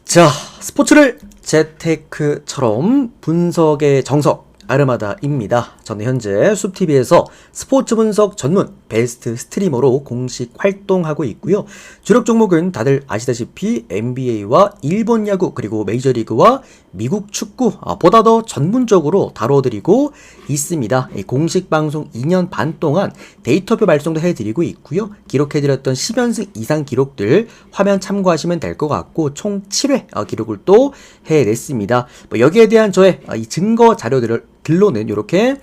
자, 스포츠를 재테크처럼 분석의 정석 아르마다입니다. 저는 현재 숲TV에서 스포츠 분석 전문 베스트 스트리머로 공식 활동하고 있고요. 주력 종목은 다들 아시다시피 NBA와 일본 야구 그리고 메이저리그와 미국 축구 보다 더 전문적으로 다뤄드리고 있습니다. 공식 방송 2년 반 동안 데이터표 발송도 해드리고 있고요. 기록해드렸던 10연승 이상 기록들 화면 참고하시면 될 것 같고 총 7회 기록을 또 해냈습니다. 여기에 대한 저의 이 증거 자료들을 글로는 이렇게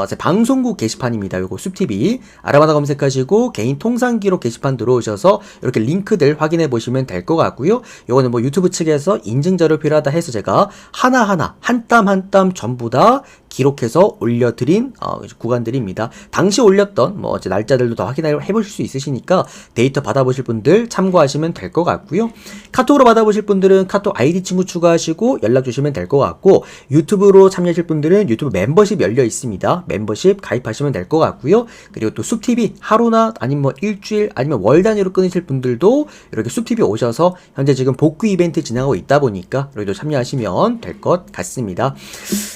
제 방송국 게시판입니다. 요거 숲TV 아르마다 검색하시고 개인 통상 기록 게시판 들어오셔서 이렇게 링크들 확인해 보시면 될 것 같고요. 요거는 뭐 유튜브 측에서 인증 자료 필요하다 해서 제가 하나하나 한 땀 한 땀 전부 다 기록해서 올려드린 구간들입니다. 당시 올렸던 뭐 날짜들도 다 확인해 보실 수 있으시니까 데이터 받아보실 분들 참고하시면 될 것 같고요. 카톡으로 받아보실 분들은 카톡 아이디 친구 추가하시고 연락 주시면 될 것 같고 유튜브로 참여하실 분들은 유튜브 멤버십 열려 있습니다. 멤버십 가입하시면 될 것 같고요. 그리고 또 숲TV 하루나 아니면 뭐 일주일 아니면 월 단위로 끊으실 분들도 이렇게 숲TV 오셔서 현재 지금 복귀 이벤트 진행하고 있다 보니까 여기도 참여하시면 될 것 같습니다.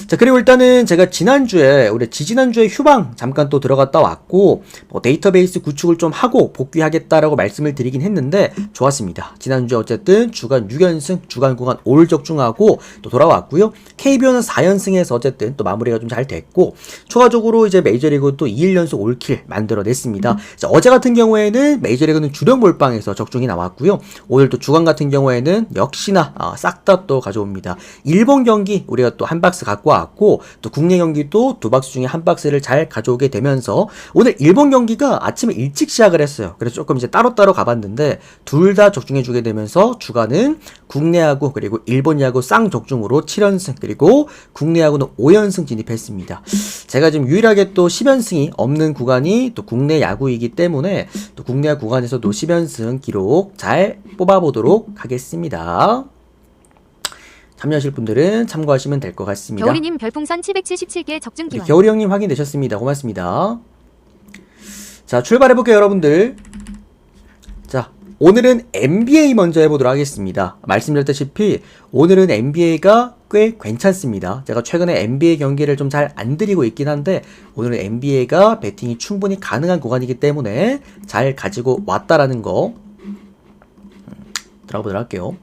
자, 그리고 일단은 제가 지난주에 지지난주에 휴방 잠깐 또 들어갔다 왔고 뭐 데이터베이스 구축을 좀 하고 복귀하겠다라고 말씀을 드리긴 했는데 좋았습니다. 지난주에 어쨌든 주간 6연승 주간 구간 올 적중하고 또 돌아왔고요. KBO는 4연승에서 어쨌든 또 마무리가 좀 잘 됐고 추가적으로 이제 메이저리그 또 2일 연속 올킬 만들어냈습니다. 자, 어제 같은 경우에는 메이저리그는 주력 몰빵에서 적중이 나왔고요. 오늘 또 주간 같은 경우에는 역시나 싹 다 또 가져옵니다. 일본 경기 우리가 또 한 박스 갖고 왔고 또 국내 경기도 두 박스 중에 한 박스를 잘 가져오게 되면서 오늘 일본 경기가 아침에 일찍 시작을 했어요. 그래서 조금 이제 따로따로 가봤는데 둘 다 적중해주게 되면서 주간은 국내 야구 그리고 일본 야구 쌍적중으로 7연승 그리고 국내 야구는 5연승 진입했습니다. 제가 지금 유일하게 또 10연승이 없는 구간이 또 국내 야구이기 때문에 또 국내 야구 구간에서도 10연승 기록 잘 뽑아보도록 하겠습니다. 참여하실 분들은 참고하시면 될 것 같습니다. 겨울이님 별풍선 777개 적중 기원. 겨울이 형님 확인되셨습니다. 고맙습니다. 자, 출발해볼게요, 여러분들. 자, 오늘은 NBA 먼저 해보도록 하겠습니다. 말씀드렸다시피 오늘은 NBA가 꽤 괜찮습니다. 제가 최근에 NBA 경기를 좀 잘 안 드리고 있긴 한데 오늘은 NBA가 배팅이 충분히 가능한 구간이기 때문에 잘 가지고 왔다라는 거 들어가보도록 할게요.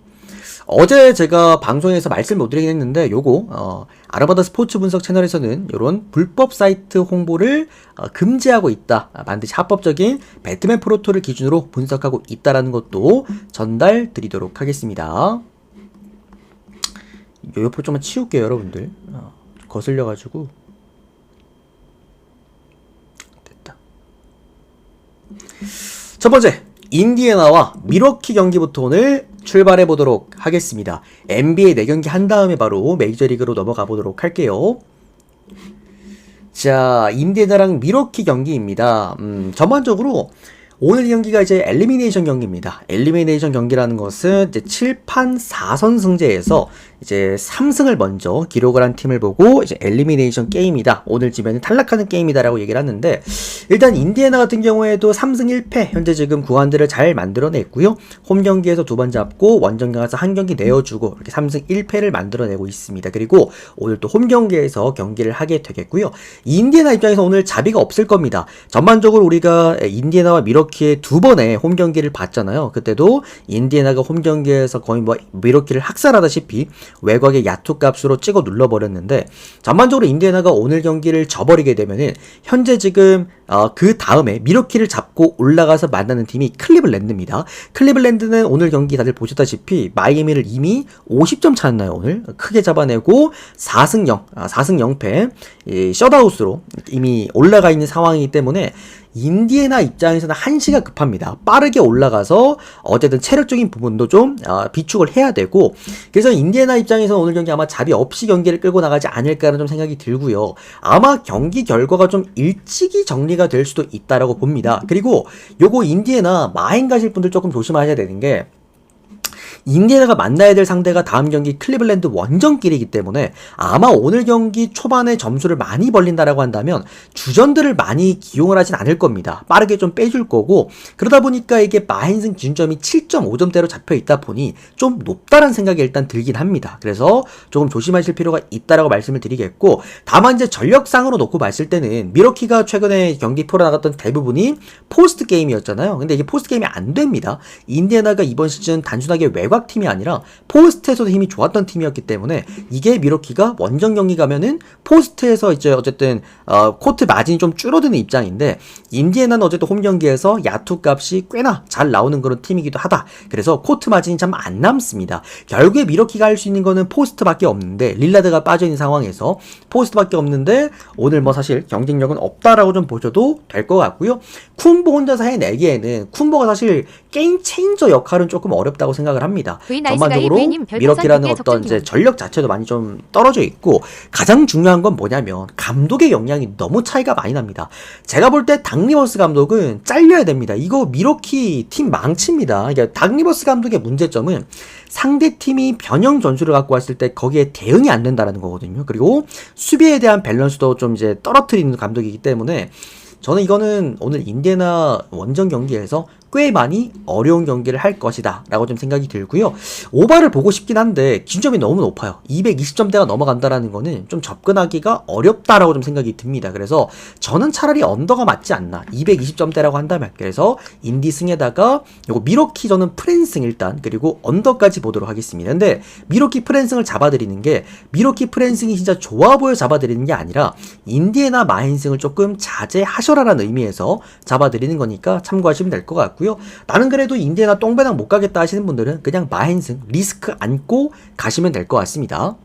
어제 제가 방송에서 말씀 못 드리긴 했는데 요거 아르마다 스포츠 분석 채널에서는 요런 불법 사이트 홍보를 금지하고 있다. 반드시 합법적인 배트맨 프로토를 기준으로 분석하고 있다라는 것도 전달 드리도록 하겠습니다. 요 옆으로 좀만 치울게요, 여러분들. 거슬려가지고 됐다. 첫 번째 인디애나와 밀워키 경기부터 오늘 출발해 보도록 하겠습니다. NBA 4경기 한 다음에 바로 메이저리그로 넘어가 보도록 할게요. 자, 인디애나랑 밀워키 경기입니다. 전반적으로 오늘 경기가 이제 엘리미네이션 경기입니다. 엘리미네이션 경기라는 것은 이제 7판 4선승제에서 이제 3승을 먼저 기록을 한 팀을 보고 이제 엘리미네이션 게임이다. 오늘 지면은 탈락하는 게임이다라고 얘기를 하는데 일단 인디애나 같은 경우에도 3승 1패 현재 지금 구간들을 잘 만들어냈고요. 홈 경기에서 2번 잡고 원정 가서 한 경기 내어주고 이렇게 3승 1패를 만들어내고 있습니다. 그리고 오늘 또 홈 경기에서 경기를 하게 되겠고요. 인디애나 입장에서 오늘 자비가 없을 겁니다. 전반적으로 우리가 인디애나와 밀워키의 2번의 홈 경기를 봤잖아요. 그때도 인디애나가 홈 경기에서 거의 뭐 밀워키를 학살하다시피 외곽의 야투 값으로 찍어 눌러버렸는데 전반적으로 인디애나가 오늘 경기를 져버리게 되면은 현재 지금 그 다음에 밀워키를 잡고 올라가서 만나는 팀이 클리블랜드입니다. 클리블랜드는 오늘 경기 다들 보셨다시피 마이애미를 이미 50점 차였나요 오늘? 크게 잡아내고 4승 0패 셧아웃으로 이미 올라가 있는 상황이기 때문에 인디애나 입장에서는 한시가 급합니다. 빠르게 올라가서 어쨌든 체력적인 부분도 좀 비축을 해야 되고 그래서 인디애나 입장에서는 오늘 경기 아마 자비 없이 경기를 끌고 나가지 않을까라는 좀 생각이 들고요. 아마 경기 결과가 좀 일찍이 정리가 될 수도 있다라고 봅니다. 그리고 요거 인디애나 마행 가실 분들 조금 조심하셔야 되는 게 인디애나가 만나야 될 상대가 다음 경기 클리블랜드 원정길이기 때문에 아마 오늘 경기 초반에 점수를 많이 벌린다라고 한다면 주전들을 많이 기용을 하진 않을 겁니다. 빠르게 좀 빼줄 거고, 그러다 보니까 이게 마인승 기준점이 7.5점대로 잡혀 있다 보니 좀 높다라는 생각이 일단 들긴 합니다. 그래서 조금 조심하실 필요가 있다라고 말씀을 드리겠고, 다만 이제 전력상으로 놓고 봤을 때는 미러키가 최근에 경기 풀어나갔던 대부분이 포스트 게임이었잖아요. 근데 이게 포스트 게임이 안 됩니다. 인디애나가 이번 시즌 단순하게 외곽 팀이 아니라 포스트에서도 힘이 좋았던 팀이었기 때문에 이게 미러키가 원정 경기 가면은 포스트에서 이제 어쨌든 코트 마진이 좀 줄어드는 입장인데, 인디애나는 어쨌든 홈 경기에서 야투 값이 꽤나 잘 나오는 그런 팀이기도 하다. 그래서 코트 마진이 참 안 남습니다. 결국에 미러키가 할 수 있는 거는 포스트밖에 없는데, 릴라드가 빠져있는 상황에서 포스트밖에 없는데 오늘 뭐 사실 경쟁력은 없다라고 좀 보셔도 될 것 같고요. 쿤보 혼자서 해내기에는 쿤보가 사실 게임 체인저 역할은 조금 어렵다고 생각을 합니다. 전반적으로 미러키라는 어떤 이제 전력 자체도 많이 좀 떨어져 있고, 가장 중요한 건 뭐냐면 감독의 역량이 너무 차이가 많이 납니다. 제가 볼 때 닥 리버스 감독은 잘려야 됩니다. 이거 미러키 팀 망칩니다. 그러니까 닥 리버스 감독의 문제점은 상대 팀이 변형 전술을 갖고 왔을 때 거기에 대응이 안 된다라는 거거든요. 그리고 수비에 대한 밸런스도 좀 이제 떨어뜨리는 감독이기 때문에 저는 이거는 오늘 인디애나 원정 경기에서 꽤 많이 어려운 경기를 할 것이다 라고 좀 생각이 들고요. 오바를 보고 싶긴 한데 기준점이 너무 높아요. 220점대가 넘어간다라는 거는 좀 접근하기가 어렵다라고 좀 생각이 듭니다. 그래서 저는 차라리 언더가 맞지 않나, 220점대라고 한다면. 그래서 인디 승에다가 요거 미러키 저는 프랜승 일단, 그리고 언더까지 보도록 하겠습니다. 근데 미러키 프랜승을 잡아드리는 게, 미러키 프랜승이 진짜 좋아 보여 잡아드리는 게 아니라 인디애나 마인승을 조금 자제하셔라라는 의미에서 잡아드리는 거니까 참고하시면 될 것 같고요. 나는 그래도 인디애나 똥배당 못 가겠다 하시는 분들은 그냥 마인승 리스크 안고 가시면 될 것 같습니다.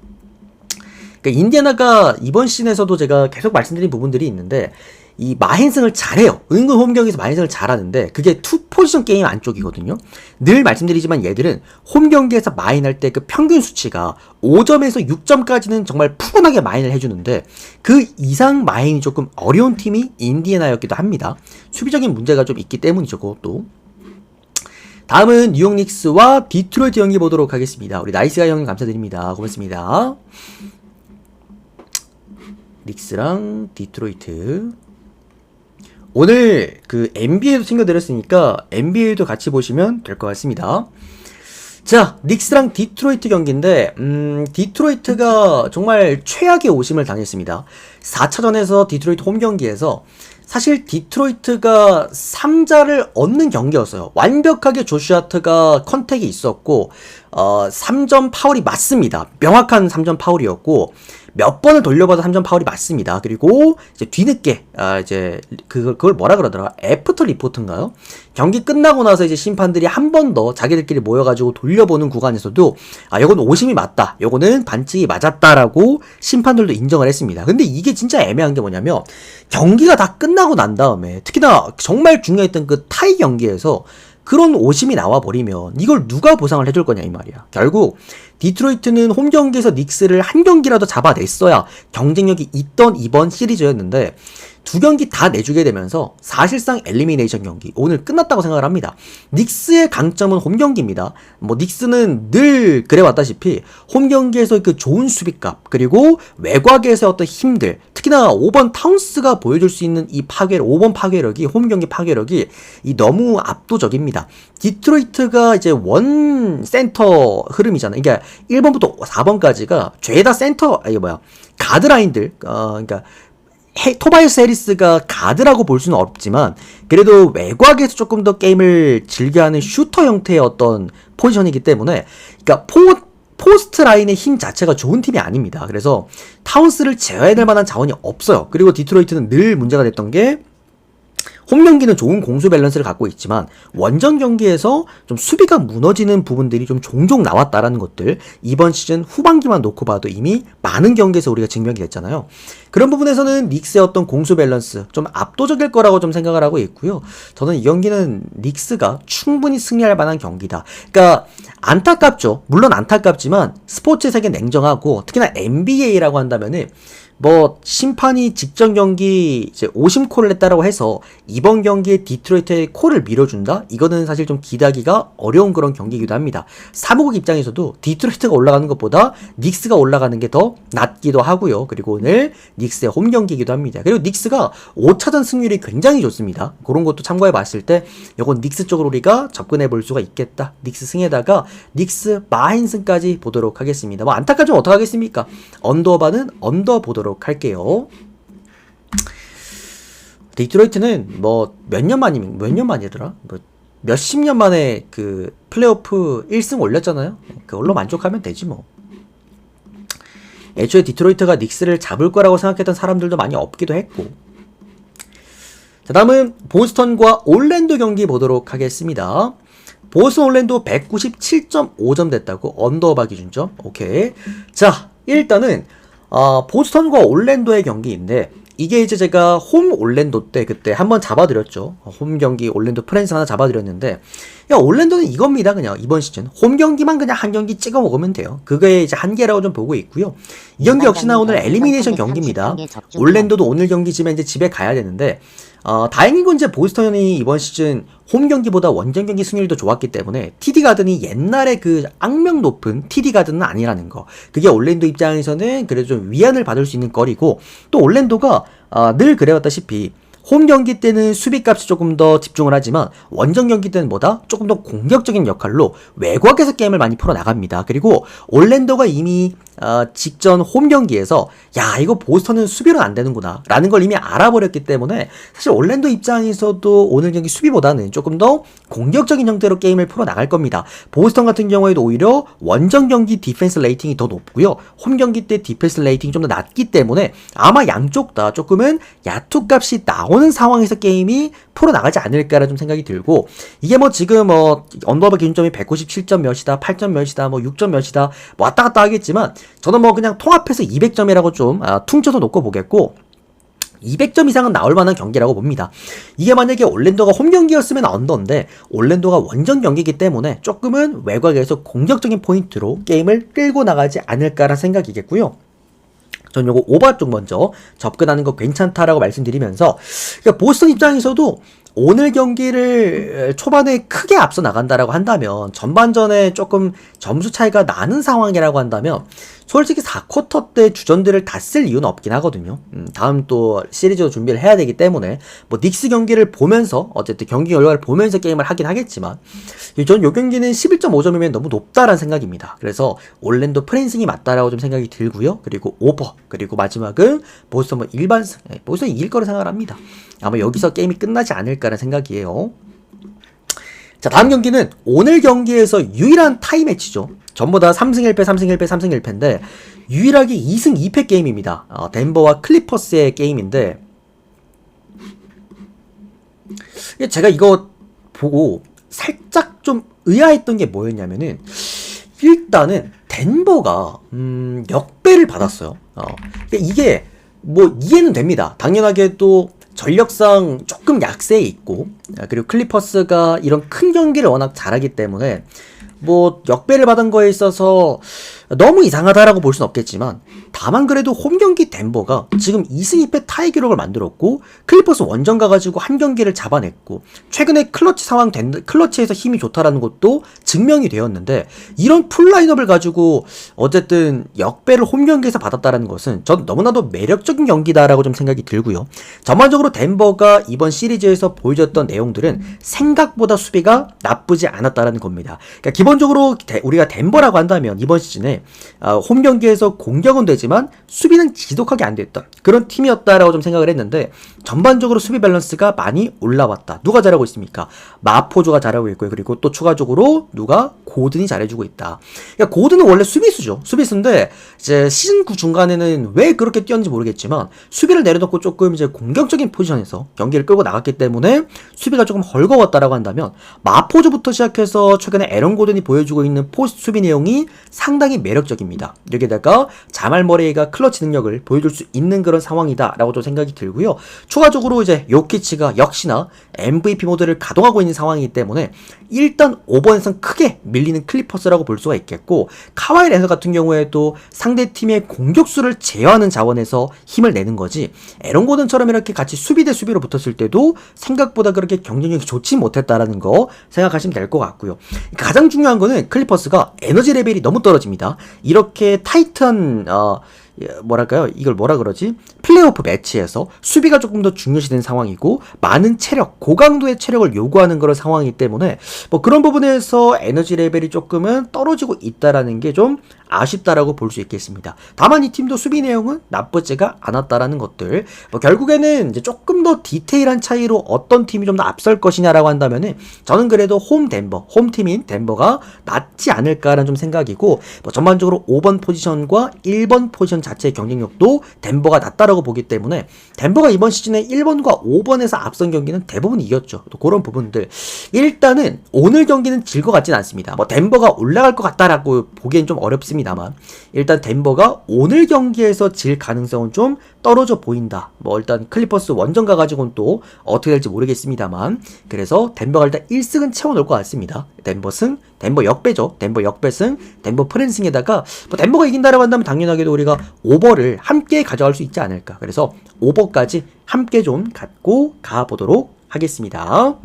그러니까 인디애나가 이번 시즌에서도 제가 계속 말씀드린 부분들이 있는데, 이 마인승을 잘해요. 은근 홈 경기에서 마인승을 잘하는데 그게 투 포지션 게임 안쪽이거든요. 늘 말씀드리지만 얘들은 홈 경기에서 마인할 때 그 평균 수치가 5점에서 6점까지는 정말 푸근하게 마인을 해주는데, 그 이상 마인이 조금 어려운 팀이 인디애나였기도 합니다. 수비적인 문제가 좀 있기 때문이죠. 그것도. 다음은 뉴욕 닉스와 디트로이트 경기 보도록 하겠습니다. 우리 나이스가 형님 감사드립니다. 고맙습니다. 닉스랑 디트로이트. 오늘 그 NBA도 챙겨드렸으니까 NBA도 같이 보시면 될 것 같습니다. 자, 닉스랑 디트로이트 경기인데 디트로이트가 정말 최악의 오심을 당했습니다. 4차전에서 디트로이트 홈 경기에서 사실 디트로이트가 3자를 얻는 경기였어요. 완벽하게 조슈 하트가 컨택이 있었고 3점 파울이 맞습니다. 명확한 3점 파울이었고 몇 번을 돌려봐도 3점 파울이 맞습니다. 그리고 이제 뒤늦게 이제 그걸 뭐라 그러더라? 애프터 리포트인가요? 경기 끝나고 나서 이제 심판들이 한 번 더 자기들끼리 모여가지고 돌려보는 구간에서도 요건 오심이 맞다, 요거는 반칙이 맞았다라고 심판들도 인정을 했습니다. 근데 이게 진짜 애매한 게 뭐냐면, 경기가 다 끝나고 난 다음에 특히나 정말 중요했던 그 타이 경기에서 그런 오심이 나와버리면 이걸 누가 보상을 해줄 거냐 이 말이야. 결국 디트로이트는 홈 경기에서 닉스를 한 경기라도 잡아냈어야 경쟁력이 있던 이번 시리즈였는데, 두 경기 다 내주게 되면서 사실상 엘리미네이션 경기, 오늘 끝났다고 생각을 합니다. 닉스의 강점은 홈 경기입니다. 뭐 닉스는 늘 그래왔다시피 홈 경기에서 그 좋은 수비값, 그리고 외곽에서 어떤 힘들, 특히나 5번 타운스가 보여줄 수 있는 이 5번 파괴력이, 홈 경기 파괴력이 너무 압도적입니다. 디트로이트가 이제 원 센터 흐름이잖아요. 그러니까 1번부터 4번까지가 죄다 센터, 가드라인들, 그러니까 토바이스 해리스가 가드라고 볼 수는 없지만 그래도 외곽에서 조금 더 게임을 즐겨하는 슈터 형태의 어떤 포지션이기 때문에, 그러니까 포스트 라인의 힘 자체가 좋은 팀이 아닙니다. 그래서 타운스를 제어해낼 만한 자원이 없어요. 그리고 디트로이트는 늘 문제가 됐던 게, 홈 경기는 좋은 공수 밸런스를 갖고 있지만 원정 경기에서 좀 수비가 무너지는 부분들이 좀 종종 나왔다라는 것들, 이번 시즌 후반기만 놓고 봐도 이미 많은 경기에서 우리가 증명이 됐잖아요. 그런 부분에서는 닉스의 어떤 공수 밸런스 좀 압도적일 거라고 좀 생각을 하고 있고요. 저는 이 경기는 닉스가 충분히 승리할 만한 경기다. 그러니까 안타깝죠. 물론 안타깝지만 스포츠 세계 냉정하고, 특히나 NBA라고 한다면은 뭐 심판이 직전 경기 이제 오심콜을 했다라고 해서 이번 경기에 디트로이트의 콜을 밀어준다? 이거는 사실 좀 기대하기가 어려운 그런 경기이기도 합니다. 사무국 입장에서도 디트로이트가 올라가는 것보다 닉스가 올라가는 게 더 낫기도 하고요. 그리고 오늘 닉스의 홈 경기이기도 합니다. 그리고 닉스가 5차전 승률이 굉장히 좋습니다. 그런 것도 참고해 봤을 때 이건 닉스 쪽으로 우리가 접근해 볼 수가 있겠다. 닉스 승에다가 닉스 마인승까지 보도록 하겠습니다. 뭐 안타까우면 좀 어떡하겠습니까? 언더바는 언더 보도록 할게요. 디트로이트는 뭐 몇 년 만이더라? 뭐 몇십 년 만에 그 플레이오프 1승 올렸잖아요. 그걸로 만족하면 되지 뭐. 애초에 디트로이트가 닉스를 잡을 거라고 생각했던 사람들도 많이 없기도 했고. 자, 다음은 보스턴과 올랜도 경기 보도록 하겠습니다. 보스턴 올랜도 197.5점 됐다고. 언더바 기준점. 오케이. 자, 일단은 보스턴과 올랜도의 경기인데 이게 이제 제가 홈 올랜도 때 그때 한번 잡아드렸죠. 홈 경기 올랜도 프랜스 하나 잡아드렸는데, 야, 올랜도는 이겁니다. 그냥 이번 시즌 홈 경기만 그냥 한 경기 찍어 먹으면 돼요. 그게 이제 한계라고 좀 보고 있고요. 이 경기 역시나 오늘 엘리미네이션 경기입니다. 올랜도도 오늘 경기 지면 이제 집에 가야 되는데, 다행인 건 이제 보스턴이 이번 시즌 홈 경기보다 원정 경기 승률도 좋았기 때문에 TD 가든이 옛날에 그 악명 높은 TD 가든은 아니라는 거. 그게 올랜도 입장에서는 그래도 좀 위안을 받을 수 있는 거리고, 또 올랜도가 늘 그래왔다시피 홈 경기 때는 수비값이 조금 더 집중을 하지만 원정 경기 때는 뭐다? 조금 더 공격적인 역할로 외곽에서 게임을 많이 풀어나갑니다. 그리고 올랜도가 이미 직전 홈 경기에서 야, 이거 보스턴은 수비로 안 되는구나 라는 걸 이미 알아버렸기 때문에 사실 올랜도 입장에서도 오늘 경기 수비보다는 조금 더 공격적인 형태로 게임을 풀어나갈 겁니다. 보스턴 같은 경우에도 오히려 원정 경기 디펜스 레이팅이 더 높고요. 홈 경기 때 디펜스 레이팅이 좀 더 낮기 때문에 아마 양쪽 다 조금은 야투 값이 나오는 상황에서 게임이 풀어나가지 않을까라는 좀 생각이 들고, 이게 뭐 지금 언더바 기준점이 197점 몇이다, 8점 몇이다, 뭐 6점 몇이다, 뭐 왔다 갔다 하겠지만 저는 뭐 그냥 통합해서 200점이라고 좀 퉁쳐서 놓고 보겠고, 200점 이상은 나올 만한 경기라고 봅니다. 이게 만약에 올랜도가 홈 경기였으면 언더인데 올랜도가 원정 경기이기 때문에 조금은 외곽에서 공격적인 포인트로 게임을 끌고 나가지 않을까라는 생각이겠고요. 전 요거 오바 쪽 먼저 접근하는 거 괜찮다라고 말씀드리면서, 그러니까 보스턴 입장에서도 오늘 경기를 초반에 크게 앞서 나간다라고 한다면, 전반전에 조금 점수 차이가 나는 상황이라고 한다면 솔직히 4쿼터 때 주전들을 다 쓸 이유는 없긴 하거든요. 다음 또 시리즈도 준비를 해야 되기 때문에 뭐 닉스 경기를 보면서 어쨌든 경기 결과를 보면서 게임을 하긴 하겠지만, 저는 요 경기는 11.5점이면 너무 높다라는 생각입니다. 그래서 올랜도 프랜승이 맞다라고 좀 생각이 들고요. 그리고 오버, 그리고 마지막은 보스턴 뭐 일반승, 보스턴이 이길 거라 생각을 합니다. 아마 여기서 게임이 끝나지 않을까라는 생각이에요. 자, 다음 경기는 오늘 경기에서 유일한 타이매치죠. 전부 다 3승 1패, 3승 1패, 3승 1패인데 유일하게 2승 2패 게임입니다. 덴버와 클리퍼스의 게임인데, 제가 이거 보고 살짝 좀 의아했던 게 뭐였냐면은, 일단은 덴버가 역배를 받았어요. 이게 뭐 이해는 됩니다. 당연하게 또 전력상 조금 약세에 있고, 그리고 클리퍼스가 이런 큰 경기를 워낙 잘하기 때문에 뭐 역배를 받은 거에 있어서 너무 이상하다라고 볼 수는 없겠지만, 다만 그래도 홈 경기 덴버가 지금 2승 2패 타이 기록을 만들었고, 클리퍼스 원정 가가지고 한 경기를 잡아냈고, 최근에 클러치 상황 클러치에서 힘이 좋다라는 것도 증명이 되었는데, 이런 풀 라인업을 가지고 어쨌든 역배를 홈 경기에서 받았다라는 것은 전 너무나도 매력적인 경기다라고 좀 생각이 들고요. 전반적으로 덴버가 이번 시리즈에서 보여줬던 내용들은 생각보다 수비가 나쁘지 않았다라는 겁니다. 그러니까 기본적으로 우리가 덴버라고 한다면 이번 시즌에 홈 경기에서 공격은 되지만 수비는 지독하게 안 됐던 그런 팀이었다라고 좀 생각을 했는데, 전반적으로 수비 밸런스가 많이 올라왔다. 누가 잘하고 있습니까? 마포조가 잘하고 있고요. 그리고 또 추가적으로 누가? 고든이 잘해주고 있다. 그러니까 고든은 원래 수비수죠. 수비수인데 이제 시즌 9 중간에는 왜 그렇게 뛰었는지 모르겠지만 수비를 내려놓고 조금 이제 공격적인 포지션에서 경기를 끌고 나갔기 때문에 수비가 조금 헐거웠다라고 한다면, 마포조부터 시작해서 최근에 에런 고든이 보여주고 있는 포스트 수비 내용이 상당히 매력적입니다. 여기다가 자말 머레이가 클러치 능력을 보여줄 수 있는 그런 상황이다 라고 좀 생각이 들고요. 추가적으로 이제 요키치가 역시나 MVP 모드를 가동하고 있는 상황이기 때문에 일단 5번에선 크게 밀리는 클리퍼스라고 볼 수가 있겠고, 카와이 레너 같은 경우에도 상대팀의 공격수를 제어하는 자원에서 힘을 내는 거지, 에런 고든처럼 이렇게 같이 수비 대 수비로 붙었을 때도 생각보다 그렇게 경쟁력이 좋지 못했다라는 거 생각하시면 될 것 같고요. 가장 중요한 거는 클리퍼스가 에너지 레벨이 너무 떨어집니다. 이렇게 타이트한 뭐랄까요? 이걸 뭐라 그러지? 플레이오프 매치에서 수비가 조금 더 중요시되는 상황이고, 많은 체력, 고강도의 체력을 요구하는 그런 상황이기 때문에 뭐 그런 부분에서 에너지 레벨이 조금은 떨어지고 있다라는 게 좀 아쉽다라고 볼 수 있겠습니다. 다만 이 팀도 수비 내용은 나쁘지가 않았다라는 것들, 뭐 결국에는 이제 조금 더 디테일한 차이로 어떤 팀이 좀 더 앞설 것이냐라고 한다면은 저는 그래도 홈팀인 덴버가 낫지 않을까라는 좀 생각이고, 뭐 전반적으로 5번 포지션과 1번 포지션 자체의 경쟁력도 덴버가 낫다라고 보기 때문에 덴버가 이번 시즌에 1번과 5번에서 앞선 경기는 대부분 이겼죠. 또 그런 부분들, 일단은 오늘 경기는 질 것 같진 않습니다. 뭐 덴버가 올라갈 것 같다라고 보기엔 좀 어렵습니다만, 일단 덴버가 오늘 경기에서 질 가능성은 좀 떨어져 보인다. 뭐 일단 클리퍼스 원정 가가지고는 또 어떻게 될지 모르겠습니다만, 그래서 덴버가 일단 1승은 채워놓을 것 같습니다. 덴버 승, 덴버 역배죠. 덴버 역배승, 덴버 프랜승에다가 뭐 덴버가 이긴다라고 한다면 당연하게도 우리가 오버를 함께 가져갈 수 있지 않을까. 그래서 오버까지 함께 좀 갖고 가보도록 하겠습니다.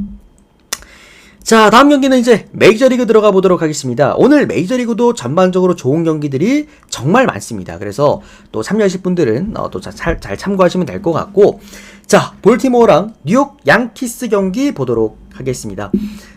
자, 다음 경기는 이제 메이저리그 들어가 보도록 하겠습니다. 오늘 메이저리그도 전반적으로 좋은 경기들이 정말 많습니다. 그래서 또 참여하실 분들은 또 잘 참고하시면 될 것 같고, 자, 볼티모어랑 뉴욕 양키스 경기 보도록 하겠습니다.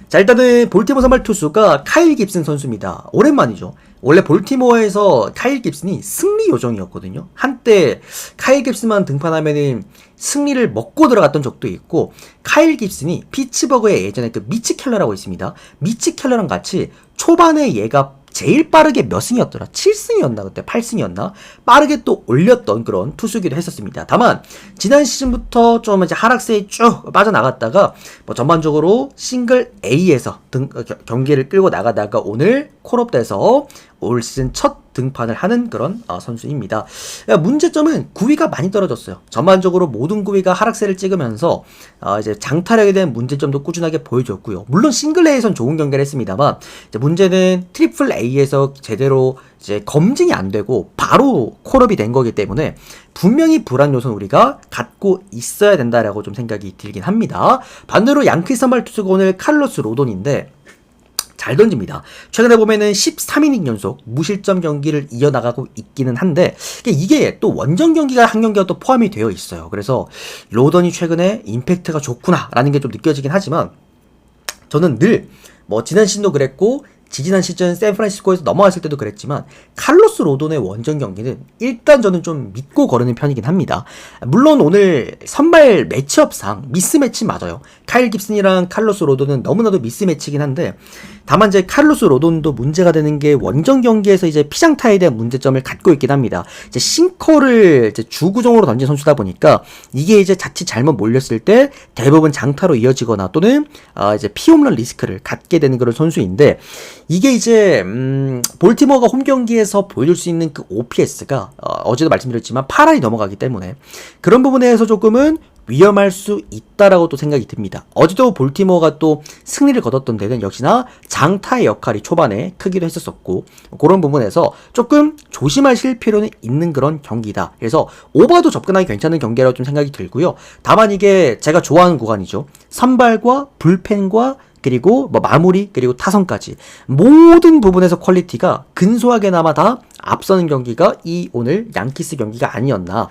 자, 일단은 볼티모어 선발 투수가 카일 깁슨 선수입니다. 오랜만이죠. 원래 볼티모어에서 카일 깁슨이 승리 요정이었거든요. 한때 카일 깁슨만 등판하면은 승리를 먹고 들어갔던 적도 있고, 카일 깁슨이 피츠버그에 예전에 그 미치 켈러라고 있습니다. 미치 켈러랑 같이 초반에 얘가 제일 빠르게 몇 승이었더라? 7승이었나? 그때 8승이었나? 빠르게 또 올렸던 그런 투수기도 했었습니다. 다만 지난 시즌부터 좀 이제 하락세에 쭉 빠져나갔다가 뭐 전반적으로 싱글 A에서 경기를 끌고 나가다가 오늘 콜업돼서 올 시즌 첫 등판을 하는 그런 선수입니다. 문제점은 구위가 많이 떨어졌어요. 전반적으로 모든 구위가 하락세를 찍으면서 이제 장타력에 대한 문제점도 꾸준하게 보여줬고요. 물론 싱글 A에선 좋은 경기를 했습니다만, 이제 문제는 트리플 A에서 제대로 이제 검증이 안 되고 바로 콜업이 된 거기 때문에 분명히 불안 요소는 우리가 갖고 있어야 된다라고 좀 생각이 들긴 합니다. 반대로 양키스 선발 투수가 오늘 칼로스 로돈인데 잘 던집니다. 최근에 보면은 13이닝 연속 무실점 경기를 이어나가고 있기는 한데, 이게 또 원정 경기가 한 경기가 또 포함이 되어 있어요. 그래서 로던이 최근에 임팩트가 좋구나라는 게 좀 느껴지긴 하지만, 저는 늘 뭐 지난 시즌도 그랬고 지지난 시즌 샌프란시스코에서 넘어왔을 때도 그랬지만, 칼로스 로돈의 원정 경기는 일단 저는 좀 믿고 거르는 편이긴 합니다. 물론 오늘 선발 매치업상 미스매치 맞아요. 카일 깁슨이랑 칼로스 로돈은 너무나도 미스매치긴 한데, 다만 이제 칼로스 로돈도 문제가 되는 게 원정 경기에서 이제 피장타에 대한 문제점을 갖고 있긴 합니다. 이제 싱커를 이제 주구종으로 던진 선수다 보니까 이게 이제 자칫 잘못 몰렸을 때 대부분 장타로 이어지거나 또는 이제 피홈런 리스크를 갖게 되는 그런 선수인데, 이게 이제 볼티모어가 홈 경기에서 보여줄 수 있는 그 OPS가 어제도 말씀드렸지만 8할이 넘어가기 때문에 그런 부분에서 조금은 위험할 수 있다라고 또 생각이 듭니다. 어제도 볼티모어가 또 승리를 거뒀던 데는 역시나 장타의 역할이 초반에 크기도 했었었고, 그런 부분에서 조금 조심하실 필요는 있는 그런 경기다. 그래서 오버도 접근하기 괜찮은 경기라고 좀 생각이 들고요. 다만 이게 제가 좋아하는 구간이죠. 선발과 불펜과 그리고 뭐 마무리, 그리고 타선까지 모든 부분에서 퀄리티가 근소하게나마 다 앞서는 경기가 이 오늘 양키스 경기가 아니었나.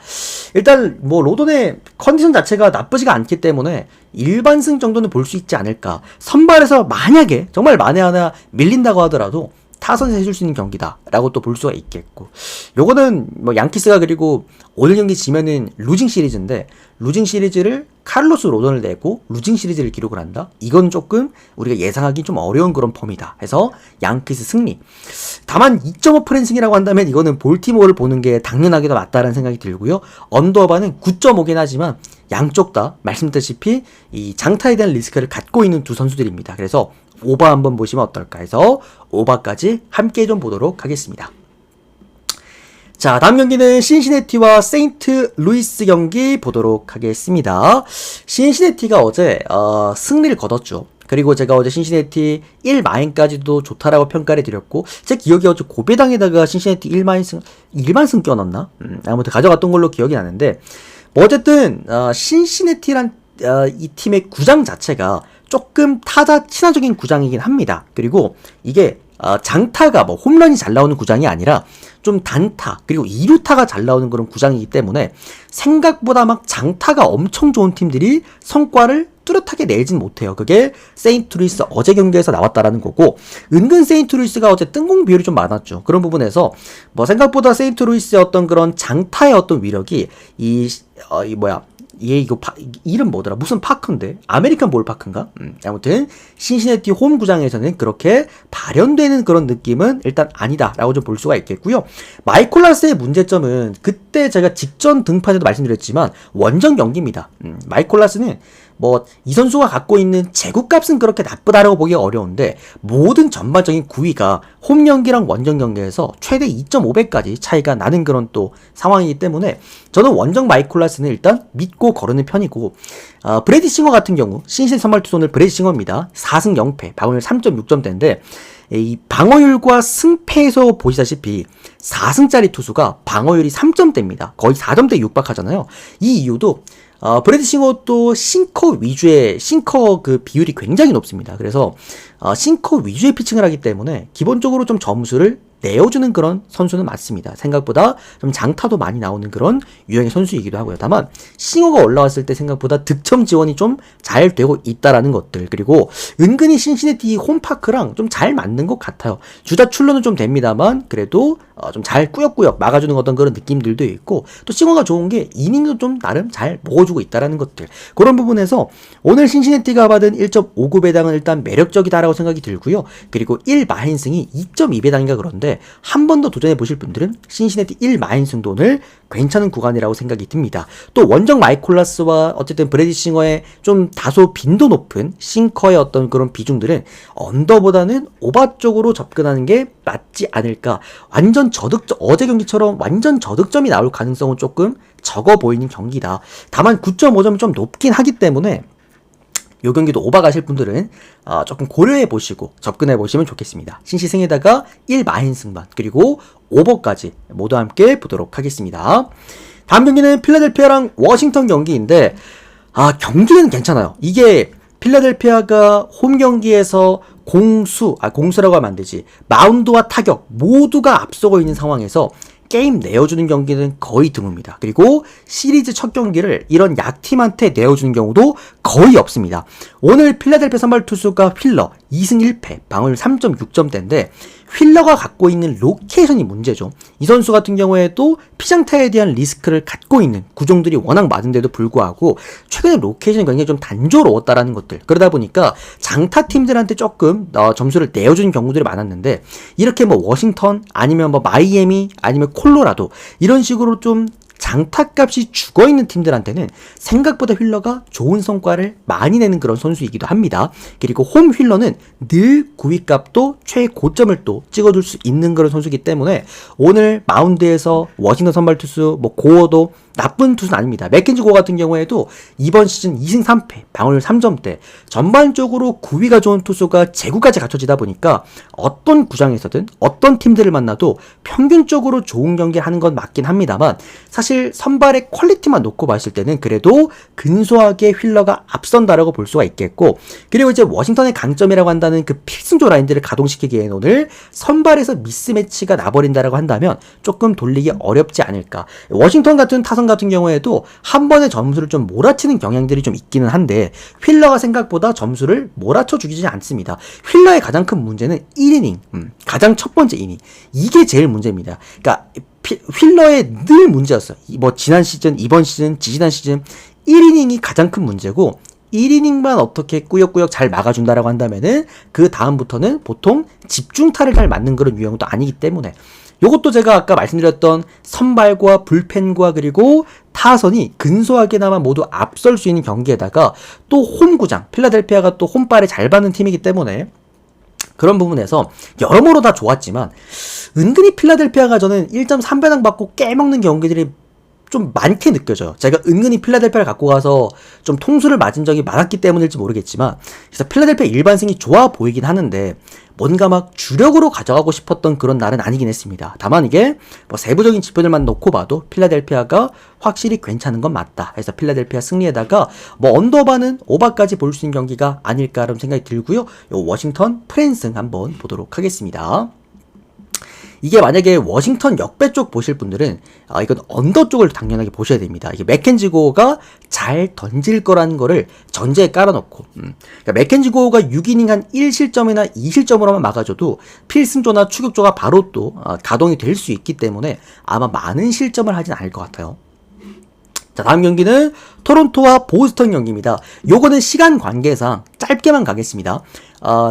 일단 뭐 로돈의 컨디션 자체가 나쁘지가 않기 때문에 일반승 정도는 볼 수 있지 않을까. 선발에서 만약에 정말 만에 하나 밀린다고 하더라도 타선에서 해줄 수 있는 경기다 라고 또 볼 수가 있겠고, 요거는 뭐 양키스가 그리고 오늘 경기 지면은 루징 시리즈인데, 루징 시리즈를 칼로스 로돈을 내고 루징 시리즈를 기록을 한다? 이건 조금 우리가 예상하기 좀 어려운 그런 폼이다 해서 양키스 승리. 다만 2.5 프랜승이라고 한다면 이거는 볼티모어를 보는 게 당연하게 더 맞다라는 생각이 들고요. 언더바는 9.5긴 하지만 양쪽 다 말씀드렸다시피 이 장타에 대한 리스크를 갖고 있는 두 선수들입니다. 그래서 오바 한번 보시면 어떨까 해서 오바까지 함께 좀 보도록 하겠습니다. 자, 다음 경기는 신시내티와 세인트 루이스 경기 보도록 하겠습니다. 신시내티가 어제 승리를 거뒀죠. 그리고 제가 어제 신시내티 1마인까지도 좋다라고 평가를 드렸고, 제 기억에 어제 고배당에다가 신시내티 1만승 껴넣나? 아무튼 가져갔던 걸로 기억이 나는데, 뭐 어쨌든 신시내티란 이 팀의 구장 자체가 조금 타자 친화적인 구장이긴 합니다. 그리고 이게 장타가 뭐 홈런이 잘 나오는 구장이 아니라 좀 단타 그리고 2루타가 잘 나오는 그런 구장이기 때문에 생각보다 막 장타가 엄청 좋은 팀들이 성과를 뚜렷하게 내진 못해요. 그게 세인트루이스 어제 경기에서 나왔다라는 거고, 은근 세인트루이스가 어제 뜬공 비율이 좀 많았죠. 그런 부분에서 뭐 생각보다 세인트루이스의 어떤 그런 장타의 어떤 위력이 이름 뭐더라? 무슨 파크인데? 아메리칸 볼 파크인가? 아무튼 신시내티 홈 구장에서는 그렇게 발현되는 그런 느낌은 일단 아니다라고 좀 볼 수가 있겠고요. 마이콜라스의 문제점은 그때 제가 직전 등판에도 말씀드렸지만 원정 경기입니다. 마이콜라스는 뭐 이 선수가 갖고 있는 제구값은 그렇게 나쁘다라고 보기가 어려운데 모든 전반적인 구위가 홈 경기랑 원정 경기에서 최대 2.5배까지 차이가 나는 그런 또 상황이기 때문에 저는 원정 마이콜라스는 일단 믿고 거르는 편이고, 브래디 싱어 같은 경우 신신 선발 투수 브래디 싱어입니다. 4승 0패 방어율 3.6점대인데 이 방어율과 승패에서 보시다시피 4승짜리 투수가 방어율이 3점대입니다. 거의 4점대 육박하잖아요. 이 이유도 브래디 싱어도 싱커 위주의 싱커 그 비율이 굉장히 높습니다. 그래서 싱커 위주의 피칭을 하기 때문에 기본적으로 좀 점수를 내어주는 그런 선수는 맞습니다. 생각보다 좀 장타도 많이 나오는 그런 유형의 선수이기도 하고요. 다만 싱어가 올라왔을 때 생각보다 득점 지원이 좀 잘 되고 있다라는 것들, 그리고 은근히 신시내티 홈파크랑 좀 잘 맞는 것 같아요. 주자 출루는 좀 됩니다만 그래도 좀 잘 꾸역꾸역 막아주는 어떤 그런 느낌들도 있고, 또 싱어가 좋은 게 이닝도 좀 나름 잘 먹어주고 있다라는 것들, 그런 부분에서 오늘 신시내티가 받은 1.59배당은 일단 매력적이다라고 생각이 들고요. 그리고 1마인승이 2.2배당인가 그런데 한 번 더 도전해 보실 분들은 신시내티 1마인승도 오늘 괜찮은 구간이라고 생각이 듭니다. 또 원정 마이콜라스와 어쨌든 브래디 싱어의 좀 다소 빈도 높은 싱커의 어떤 그런 비중들은 언더보다는 오바 쪽으로 접근하는 게 맞지 않을까. 완전 저득점, 어제 경기처럼 완전 저득점이 나올 가능성은 조금 적어 보이는 경기다. 다만 9.5점이 좀 높긴 하기 때문에 요 경기도 오바 가실 분들은 조금 고려해 보시고 접근해 보시면 좋겠습니다. 신시승에다가 1마인승만 그리고 오버까지 모두 함께 보도록 하겠습니다. 다음 경기는 필라델피아랑 워싱턴 경기인데 경기는 괜찮아요. 이게 필라델피아가 홈 경기에서 공수라고 하면 안 되지, 마운드와 타격 모두가 앞서고 있는 상황에서 게임 내어주는 경기는 거의 드뭅니다. 그리고 시리즈 첫 경기를 이런 약팀한테 내어주는 경우도 거의 없습니다. 오늘 필라델피아 선발 투수가 휠러 2승 1패 방어율 3.6점대인데 휠러가 갖고 있는 로케이션이 문제죠. 이 선수 같은 경우에도 피장타에 대한 리스크를 갖고 있는 구종들이 워낙 많은데도 불구하고 최근에 로케이션이 굉장히 좀 단조로웠다라는 것들, 그러다 보니까 장타 팀들한테 조금 점수를 내어주는 경우들이 많았는데, 이렇게 뭐 워싱턴 아니면 뭐 마이애미 아니면 콜로라도 이런 식으로 좀 장타값이 죽어있는 팀들한테는 생각보다 휠러가 좋은 성과를 많이 내는 그런 선수이기도 합니다. 그리고 홈 휠러는 늘 구위값도 최고점을 또 찍어줄 수 있는 그런 선수이기 때문에 오늘 마운드에서 워싱턴 선발 투수 고어도 나쁜 투수는 아닙니다. 맥켄지 고어 같은 경우에도 이번 시즌 2승 3패 방어율 3점대, 전반적으로 구위가 좋은 투수가 제구까지 갖춰지다 보니까 어떤 구장에서든 어떤 팀들을 만나도 평균적으로 좋은 경기 하는 건 맞긴 합니다만, 사실 선발의 퀄리티만 놓고 봤을 때는 그래도 근소하게 휠러가 앞선다라고 볼 수가 있겠고, 그리고 이제 워싱턴의 강점이라고 한다는 그 필승조 라인들을 가동시키기에는 오늘 선발에서 미스매치가 나버린다라고 한다면 조금 돌리기 어렵지 않을까. 워싱턴 같은 타선 같은 경우에도 한 번에 점수를 좀 몰아치는 경향들이 좀 있기는 한데 휠러가 생각보다 점수를 몰아쳐 주지 않습니다. 휠러의 가장 큰 문제는 1이닝, 가장 첫 번째 이닝, 이게 제일 문제입니다. 그러니까 휠러의 늘 문제였어요. 뭐 지난 시즌, 이번 시즌, 지지난 시즌 1이닝이 가장 큰 문제고, 1이닝만 어떻게 꾸역꾸역 잘 막아준다라고 한다면은 그 다음부터는 보통 집중타를 잘 맞는 그런 유형도 아니기 때문에, 요것도 제가 아까 말씀드렸던 선발과 불펜과 그리고 타선이 근소하게나마 모두 앞설 수 있는 경기에다가 또 홈구장, 필라델피아가 또 홈발에 잘 받는 팀이기 때문에 그런 부분에서 여러모로 다 좋았지만 은근히 필라델피아가 저는 1.3배당 받고 깨먹는 경기들이 좀 많게 느껴져요. 제가 은근히 필라델피아를 갖고 가서 좀 통수를 맞은 적이 많았기 때문일지 모르겠지만 그래서 필라델피아 일반승이 좋아 보이긴 하는데 뭔가 막 주력으로 가져가고 싶었던 그런 날은 아니긴 했습니다. 다만 이게 뭐 세부적인 지표들만 놓고 봐도 필라델피아가 확실히 괜찮은 건 맞다. 그래서 필라델피아 승리에다가 뭐 언더바는 오바까지 볼 수 있는 경기가 아닐까라는 생각이 들고요. 요 워싱턴 프랜승 한번 보도록 하겠습니다. 이게 만약에 워싱턴 역배 쪽 보실 분들은 이건 언더 쪽을 당연하게 보셔야 됩니다. 이게 맥켄지고가 잘 던질 거라는 거를 전제에 깔아놓고 그러니까 맥켄지고가 6이닝 한 1실점이나 2실점으로만 막아줘도 필승조나 추격조가 바로 또 가동이 될 수 있기 때문에 아마 많은 실점을 하진 않을 것 같아요. 자, 다음 경기는 토론토와 보스턴 경기입니다. 요거는 시간 관계상 짧게만 가겠습니다.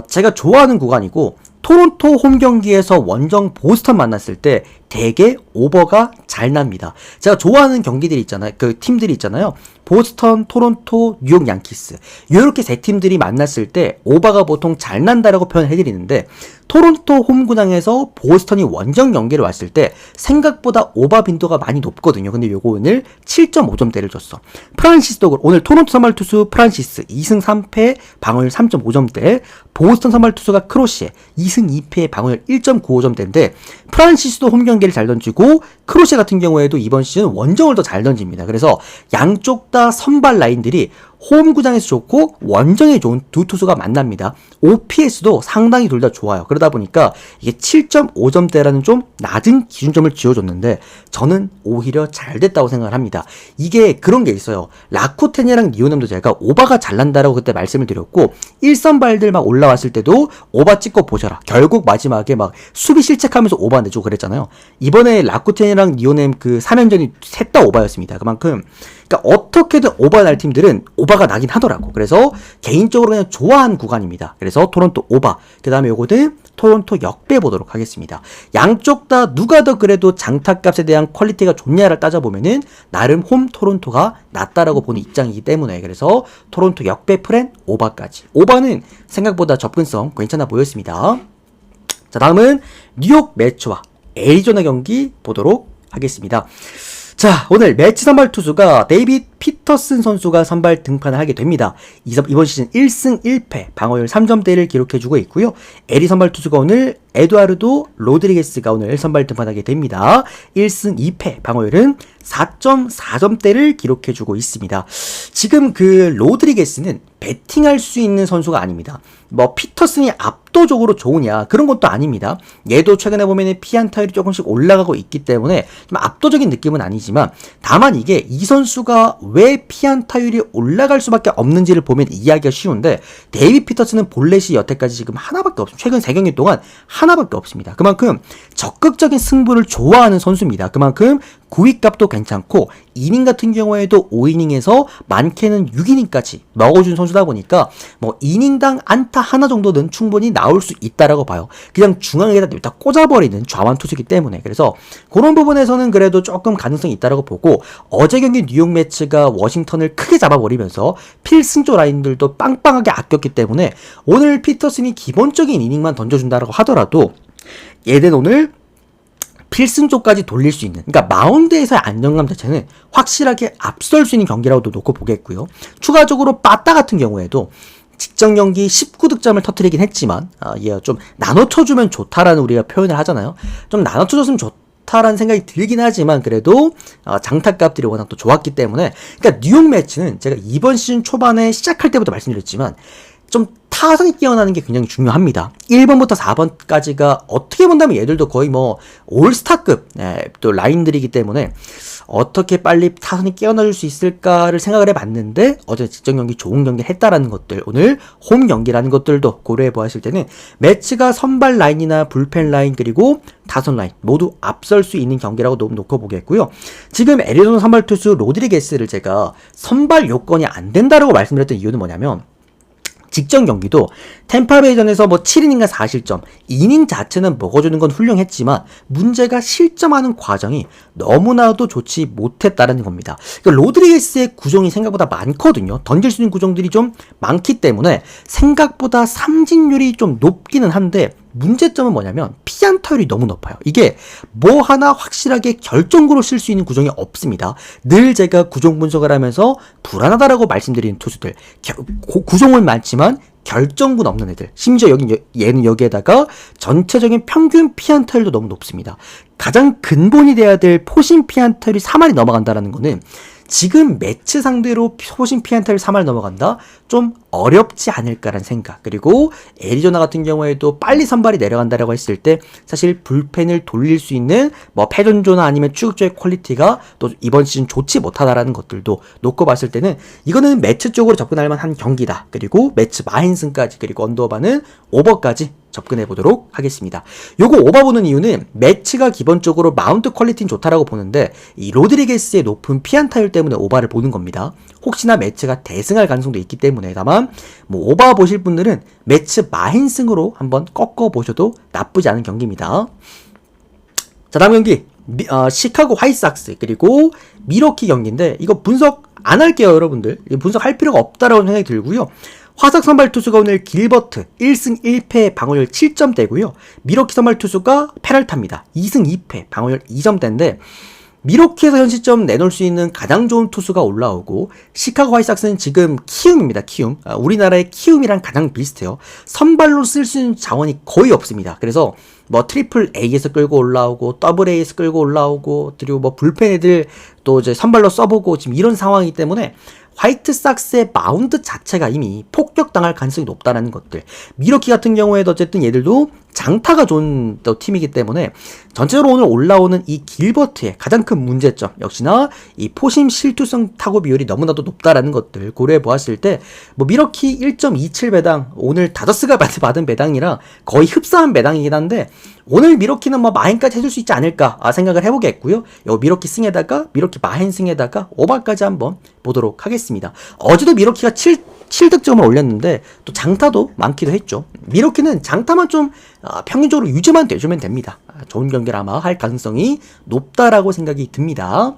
제가 좋아하는 구간이고 토론토 홈 경기에서 원정 보스턴 만났을 때 되게 오버가 잘 납니다. 제가 좋아하는 경기들이 있잖아요. 그 팀들이 있잖아요. 보스턴, 토론토, 뉴욕 양키스. 이렇게 세 팀들이 만났을 때 오버가 보통 잘 난다라고 표현해드리는데 토론토 홈구장에서 보스턴이 원정 경기를 왔을 때 생각보다 오버 빈도가 많이 높거든요. 근데 요거 오늘 7.5점대를 줬어. 프란시스도 오늘 토론토 선발 투수 프란시스 2승 3패 방어율 3.5점대, 보스턴 선발 투수가 크로시에 2승 2패 방어율 1.95점대인데 프란시스도 홈 경기를 잘 던지고 크로시에 같은 경우에도 이번 시즌 원정을 더 잘 던집니다. 그래서 양쪽 다 선발 라인들이 홈구장에서 좋고 원정에 좋은 두 투수가 만납니다. OPS도 상당히 둘 다 좋아요. 그러다 보니까 이게 7.5점대라는 좀 낮은 기준점을 지어줬는데 저는 오히려 잘 됐다고 생각을 합니다. 이게 그런 게 있어요. 라쿠텐이랑 니오넴도 제가 오바가 잘 난다라고 그때 말씀을 드렸고 1선발들 막 올라왔을 때도 오바 찍고 보셔라. 결국 마지막에 막 수비 실책하면서 오바 내주고 그랬잖아요. 이번에 라쿠텐이랑 니오넴 그 3연전이 셋 다 오바였습니다. 그만큼 그러니까 어떻게든 오바 날 팀들은 오바가 나긴 하더라고. 그래서 개인적으로 그냥 좋아하는 구간입니다. 그래서 토론토 오바, 그 다음에 요거는 토론토 역배 보도록 하겠습니다. 양쪽 다 누가 더 그래도 장타값에 대한 퀄리티가 좋냐를 따져보면은 나름 홈 토론토가 낫다라고 보는 입장이기 때문에 그래서 토론토 역배 프랜 오바까지. 오바는 생각보다 접근성 괜찮아 보였습니다. 자, 다음은 뉴욕 매츠와 애리조나 경기 보도록 하겠습니다. 자, 오늘 매치 선발 투수가 데이빗 피터슨 선수가 선발 등판을 하게 됩니다. 이번 시즌 1승 1패 방어율 3점대를 기록해주고 있고요. 에리 선발 투수가 오늘 에두아르도 로드리게스가 오늘 선발 등판하게 됩니다. 1승 2패 방어율은 4.4점대를 기록해주고 있습니다. 지금 그 로드리게스는 배팅할 수 있는 선수가 아닙니다. 뭐 피터슨이 압도적으로 좋으냐 그런 것도 아닙니다. 얘도 최근에 보면 피안타율이 조금씩 올라가고 있기 때문에 좀 압도적인 느낌은 아니지만 다만 이게 이 선수가 왜 피안타율이 올라갈 수밖에 없는지를 보면 이해하기가 쉬운데 데이빗 피터슨은 볼넷이 여태까지 지금 하나밖에 없습니다. 최근 3경기 동안 하나밖에 없습니다. 그만큼 적극적인 승부를 좋아하는 선수입니다. 그만큼 구위값도 괜찮고 이닝 같은 경우에도 5이닝에서 많게는 6이닝까지 먹어준 선수다 보니까 뭐 이닝당 안타 하나 정도는 충분히 나올 수 있다라고 봐요. 그냥 중앙에다 일단 꽂아버리는 좌완 투수이기 때문에 그래서 그런 부분에서는 그래도 조금 가능성이 있다라고 보고 어제 경기 뉴욕 매츠가 워싱턴을 크게 잡아버리면서 필승조 라인들도 빵빵하게 아꼈기 때문에 오늘 피터슨이 기본적인 이닝만 던져준다라고 하더라도 얘는 오늘 필승조까지 돌릴 수 있는 그러니까 마운드에서의 안정감 자체는 확실하게 앞설 수 있는 경기라고도 놓고 보겠고요. 추가적으로 빠따 같은 경우에도 직전 경기 19득점을 터뜨리긴 했지만 얘가 좀 나눠쳐주면 좋다라는 우리가 표현을 하잖아요. 좀 나눠쳐줬으면 좋다라는 생각이 들긴 하지만 그래도 장타값들이 워낙 또 좋았기 때문에 그러니까 뉴욕 매치는 제가 이번 시즌 초반에 시작할 때부터 말씀드렸지만 좀 타선이 깨어나는 게 굉장히 중요합니다. 1번부터 4번까지가 어떻게 본다면 얘들도 거의 뭐 올스타급 또 라인들이기 때문에 어떻게 빨리 타선이 깨어날 수 있을까를 생각을 해봤는데 어제 직전 경기 좋은 경기를 했다라는 것들 오늘 홈 경기라는 것들도 고려해 보았을 때는 매치가 선발 라인이나 불펜 라인 그리고 타선 라인 모두 앞설 수 있는 경기라고 놓고 보겠고요. 지금 애리조나 선발 투수 로드리게스를 제가 선발 요건이 안 된다라고 말씀드렸던 이유는 뭐냐면 직전 경기도 템파베이전에서 뭐 7이닝과 4실점, 이닝 자체는 먹어주는 건 훌륭했지만 문제가 실점하는 과정이 너무나도 좋지 못했다는 겁니다. 그러니까 로드리게스의 구종이 생각보다 많거든요. 던질 수 있는 구종들이 좀 많기 때문에 생각보다 삼진율이 좀 높기는 한데 문제점은 뭐냐면 피안타율이 너무 높아요. 이게 뭐 하나 확실하게 결정구로 쓸 수 있는 구종이 없습니다. 늘 제가 구종 분석을 하면서 불안하다라고 말씀드리는 투수들, 구종은 많지만 결정군 없는 애들, 심지어 얘는 여기에다가 전체적인 평균 피안타율도 너무 높습니다. 가장 근본이 돼야 될 포심 피안타율이 3할이 넘어간다는 거는 지금 매치 상대로 포심 피안타율 3할 넘어간다? 좀 어렵지 않을까라는 생각. 그리고 애리조나 같은 경우에도 빨리 선발이 내려간다라고 했을 때 사실 불펜을 돌릴 수 있는 뭐 패전조나 아니면 추격조의 퀄리티가 또 이번 시즌 좋지 못하다라는 것들도 놓고 봤을 때는 이거는 매치 쪽으로 접근할 만한 경기다. 그리고 매치 마인승까지, 그리고 언더바는 오버까지 접근해 보도록 하겠습니다. 요거 오버 보는 이유는 매치가 기본적으로 마운트 퀄리티는 좋다라고 보는데 이 로드리게스의 높은 피안타율 때문에 오버를 보는 겁니다. 혹시나 매치가 대승할 가능성도 있기 때문에. 다만 뭐 오버 보실 분들은 매치 마인승으로 한번 꺾어 보셔도 나쁘지 않은 경기입니다. 자, 다음 경기 시카고 화이트삭스 그리고 미러키 경기인데 이거 분석 안 할게요, 여러분들. 분석할 필요가 없다라고 생각이 들고요. 화삭 선발 투수가 오늘 길버트 1승 1패 방어율 7점대고요. 미러키 선발 투수가 페랄타입니다. 2승 2패 방어율 2점대인데 미러키에서 현 시점 내놓을 수 있는 가장 좋은 투수가 올라오고 시카고 화이트삭스는 지금 키움입니다. 키움. 우리나라의 키움이랑 가장 비슷해요. 선발로 쓸 수 있는 자원이 거의 없습니다. 그래서 뭐 트리플 A에서 끌고 올라오고 더블 A에서 끌고 올라오고 그리고 뭐 불펜 애들 또 이제 선발로 써보고 지금 이런 상황이기 때문에 화이트삭스의 마운드 자체가 이미 폭격당할 가능성이 높다는 것들. 미러키 같은 경우에도 어쨌든 얘들도 장타가 좋은 또 팀이기 때문에 전체적으로 오늘 올라오는 이 길버트의 가장 큰 문제점 역시나 이 포심 실투성 타구 비율이 너무나도 높다라는 것들 고려해 보았을 때 뭐 미러키 1.27 배당, 오늘 다저스가 받은 배당이라 거의 흡사한 배당이긴 한데 오늘 미러키는 뭐 마행까지 해줄 수 있지 않을까 생각을 해보겠고요. 요 미러키 승에다가 미러키 마행 승에다가 오버까지 한번 보도록 하겠습니다. 어제도 미러키가 7득점을 올렸는데 또 장타도 많기도 했죠. 미러키는 장타만 좀 평균적으로 유지만 돼주면 됩니다. 좋은 경기를 아마 할 가능성이 높다라고 생각이 듭니다.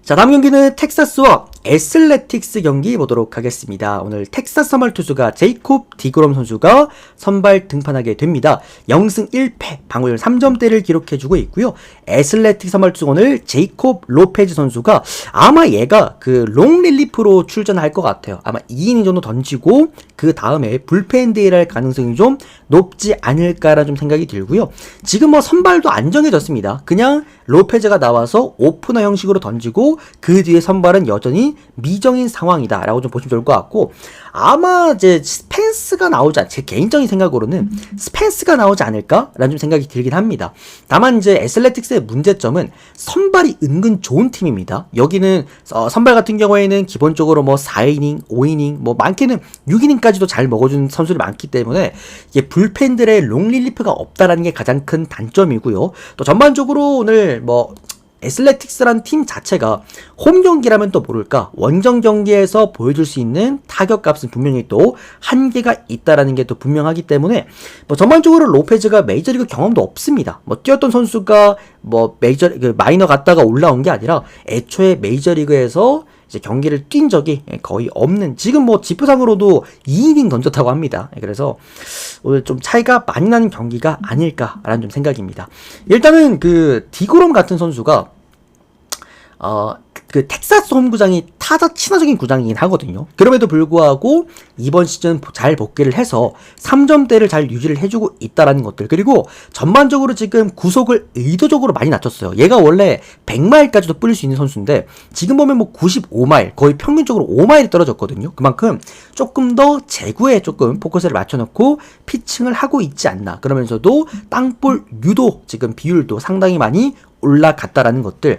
자, 다음 경기는 텍사스와 애슬레틱스 경기 보도록 하겠습니다. 오늘 텍사스 선발 투수가 제이콥 디그롬 선수가 선발 등판하게 됩니다. 0승 1패 방어율 3점대를 기록해주고 있고요. 애슬레틱스 선발 투수 오늘 제이콥 로페즈 선수가 아마 얘가 그 롱 릴리프로 출전할 것 같아요. 아마 2이닝 정도 던지고 그 다음에 불펜 데이를 할 가능성이 좀 높지 않을까라는 좀 생각이 들고요. 지금 뭐 선발도 안 정해졌습니다. 그냥 로페즈가 나와서 오프너 형식으로 던지고 그 뒤에 선발은 여전히 미정인 상황이다 라고 좀 보시면 좋을 것 같고 아마 이제 스펜스가 나오지 제 개인적인 생각으로는 스펜스가 나오지 않을까 라는 좀 생각이 들긴 합니다. 다만 이제 애슬레틱스의 문제점은 선발이 은근 좋은 팀입니다. 여기는 선발 같은 경우에는 기본적으로 뭐 4이닝 5이닝 뭐 많게는 6이닝까지도 잘 먹어주는 선수들이 많기 때문에 이게 불펜들의 롱 릴리프가 없다라는 게 가장 큰 단점이고요. 또 전반적으로 오늘 뭐 애슬레틱스란 팀 자체가 홈 경기라면 또 모를까 원정 경기에서 보여줄 수 있는 타격값은 분명히 또 한계가 있다라는 게 또 분명하기 때문에 뭐 전반적으로 로페즈가 메이저리그 경험도 없습니다. 뭐 뛰었던 선수가 뭐 마이너 갔다가 올라온 게 아니라 애초에 메이저리그에서 이제 경기를 뛴 적이 거의 없는, 지금 뭐 지표상으로도 2이닝 던졌다고 합니다. 그래서 오늘 좀 차이가 많이 나는 경기가 아닐까라는 좀 생각입니다. 일단은 그 디그롬 같은 선수가 그 텍사스 홈구장이 타자 친화적인 구장이긴 하거든요. 그럼에도 불구하고 이번 시즌 잘 복귀를 해서 3점대를 잘 유지를 해주고 있다라는 것들, 그리고 전반적으로 지금 구속을 의도적으로 많이 낮췄어요. 얘가 원래 100마일까지도 뿌릴 수 있는 선수인데 지금 보면 뭐 95마일, 거의 평균적으로 5마일이 떨어졌거든요. 그만큼 조금 더 제구에 조금 포커스를 맞춰놓고 피칭을 하고 있지 않나. 그러면서도 땅볼 유도 지금 비율도 상당히 많이 올라갔다라는 것들,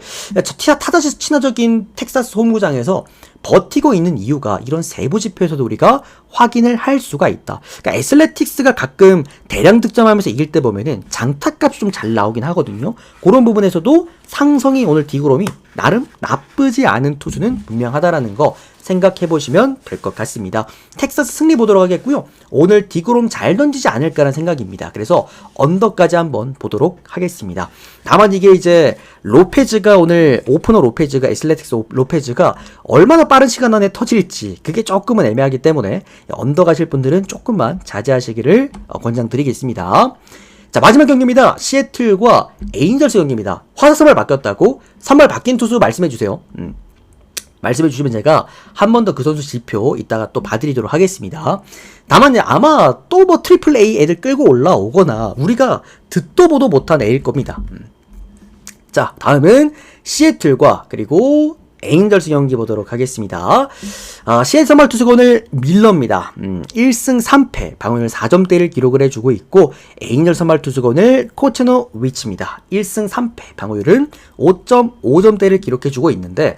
타자 친화적인 텍사스 홈구장에서 버티고 있는 이유가 이런 세부 지표에서도 우리가 확인을 할 수가 있다. 그러니까 애슬레틱스가 가끔 대량 득점하면서 이길 때 보면은 장타값이 좀 잘 나오긴 하거든요. 그런 부분에서도 상성이 오늘 디그롬이 나름 나쁘지 않은 투수는 분명하다라는 거 생각해 보시면 될 것 같습니다. 텍사스 승리 보도록 하겠고요. 오늘 디그롬 잘 던지지 않을까라는 생각입니다. 그래서 언더까지 한번 보도록 하겠습니다. 다만 이게 이제 로페즈가 오늘 오프너 로페즈가 애슬레틱스 로페즈가 얼마나 빠른 시간 안에 터질지 그게 조금은 애매하기 때문에 언더 가실 분들은 조금만 자제하시기를 권장드리겠습니다. 자, 마지막 경기입니다. 시애틀과 에인절스 경기입니다. 화사 선발 바뀌었다고? 선발 바뀐 투수 말씀해주세요. 말씀해주시면 제가 한 번 더 그 선수 지표 이따가 또 봐드리도록 하겠습니다. 다만 아마 또 뭐 트리플 A 애들 끌고 올라오거나 우리가 듣도 보도 못한 애일 겁니다. 자, 다음은 시애틀과 그리고 에인절스 경기 보도록 하겠습니다. 시애틀 선발 투수가 오늘 밀러입니다. 1승 3패, 방어율 4점대를 기록을 해주고 있고 에인절스 선발 투수가 오늘 코체노 위치입니다. 1승 3패, 방어율은 5.5점대를 기록해주고 있는데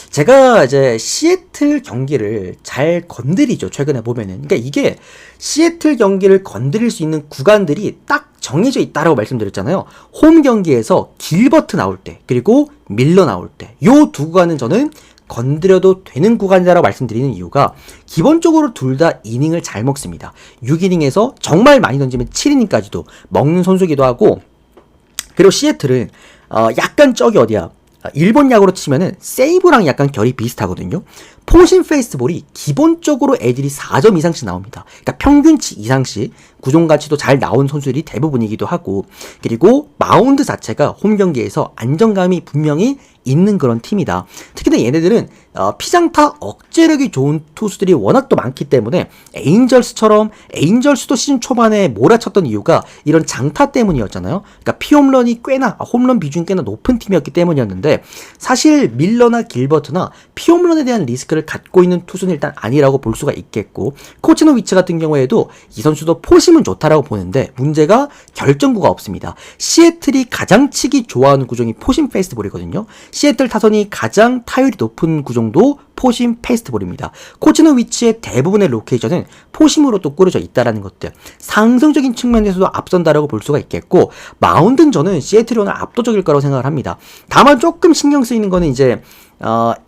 제가 이제 시애틀 경기를 잘 건드리죠. 최근에 보면은. 그러니까 이게 시애틀 경기를 건드릴 수 있는 구간들이 딱 정해져 있다라고 말씀드렸잖아요. 홈 경기에서 길버트 나올 때 그리고 밀러 나올 때 요 두 구간은 저는 건드려도 되는 구간이라고 말씀드리는 이유가 기본적으로 둘 다 이닝을 잘 먹습니다. 6이닝에서 정말 많이 던지면 7이닝까지도 먹는 선수기도 하고 그리고 시애틀은 약간 저기 어디야 일본 야구로 치면은 세이브랑 약간 결이 비슷하거든요. 포신 페이스볼이 기본적으로 애들이 4점 이상씩 나옵니다. 그러니까 평균치 이상씩 구종가치도 잘 나온 선수들이 대부분이기도 하고 그리고 마운드 자체가 홈 경기에서 안정감이 분명히 있는 그런 팀이다. 특히나 얘네들은 피장타 억제력이 좋은 투수들이 워낙 또 많기 때문에 에인절스도 시즌 초반에 몰아쳤던 이유가 이런 장타 때문이었잖아요. 그러니까 피홈런이 꽤나 홈런 비중이 꽤나 높은 팀이었기 때문이었는데 사실 밀러나 길버트나 피홈런에 대한 리스크를 갖고 있는 투수는 일단 아니라고 볼 수가 있겠고 코치노 위치 같은 경우에도 이 선수도 포심은 좋다라고 보는데 문제가 결정구가 없습니다. 시애틀이 가장 치기 좋아하는 구종이 포심 페이스트볼이거든요. 시애틀 타선이 가장 타율이 높은 구종도 포심 페이스트볼입니다. 코치노 위치의 대부분의 로케이션은 포심으로 또 꾸려져 있다라는 것들 상승적인 측면에서도 앞선다라고 볼 수가 있겠고 마운드는 저는 시애틀이 오늘 압도적일 거라고 생각을 합니다. 다만 조금 신경 쓰이는 거는 이제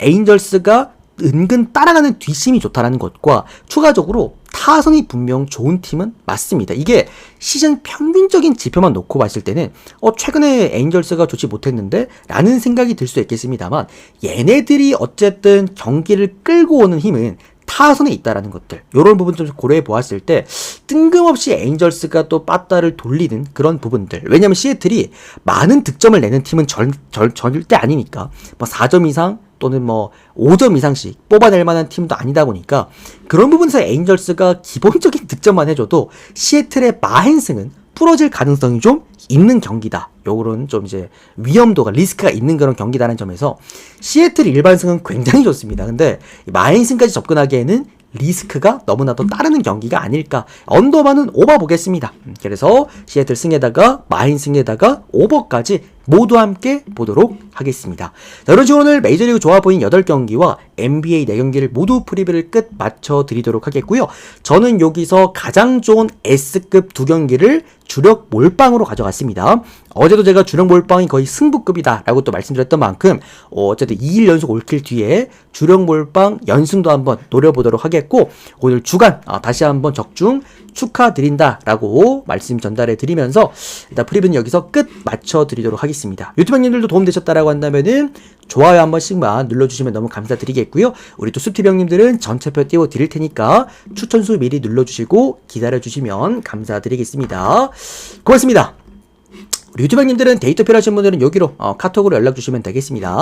에인절스가 은근 따라가는 뒷심이 좋다라는 것과 추가적으로 타선이 분명 좋은 팀은 맞습니다. 이게 시즌 평균적인 지표만 놓고 봤을 때는 최근에 에인절스가 좋지 못했는데 라는 생각이 들 수 있겠습니다만 얘네들이 어쨌든 경기를 끌고 오는 힘은 타선에 있다라는 것들 이런 부분 좀 고려해 보았을 때 뜬금없이 에인절스가 또 빠따를 돌리는 그런 부분들 왜냐면 시애틀이 많은 득점을 내는 팀은 절대 아니니까 뭐 4점 이상 또는 뭐 5점 이상씩 뽑아낼 만한 팀도 아니다 보니까 그런 부분에서 에인절스가 기본적인 득점만 해줘도 시애틀의 마행승은 풀어질 가능성이 좀 있는 경기다. 요거는 좀 이제 위험도가 리스크가 있는 그런 경기다라는 점에서 시애틀 일반승은 굉장히 좋습니다. 근데 마행승까지 접근하기에는 리스크가 너무나도 따르는 경기가 아닐까. 언더바는 오버 보겠습니다. 그래서 시애틀 승에다가 마인 승에다가 오버까지 모두 함께 보도록 하겠습니다. 자, 이런 식으로 오늘 메이저리그 좋아 보인 8경기와 NBA 4경기를 모두 프리뷰를 끝 맞춰 드리도록 하겠고요. 저는 여기서 가장 좋은 S급 2경기를 주력 몰빵으로 가져갔습니다. 어제도 제가 주력 몰빵이 거의 승부급이다 라고 또 말씀드렸던 만큼 어쨌든 2일 연속 올킬 뒤에 주력 몰빵 연승도 한번 노려보도록 하겠고 오늘 주간 다시 한번 적중 축하드린다 라고 말씀 전달해 드리면서 일단 프리뷰는 여기서 끝 맞춰 드리도록 하겠습니다. 유튜브 형님들도 도움되셨다라고 한다면은 좋아요 한 번씩만 눌러주시면 너무 감사드리겠고요. 우리 또 숲TV 형님들은 전체표 띄워 드릴 테니까 추천수 미리 눌러주시고 기다려주시면 감사드리겠습니다. 고맙습니다. 우리 유튜브 형님들은 데이터 필요하신 분들은 여기로 카톡으로 연락 주시면 되겠습니다.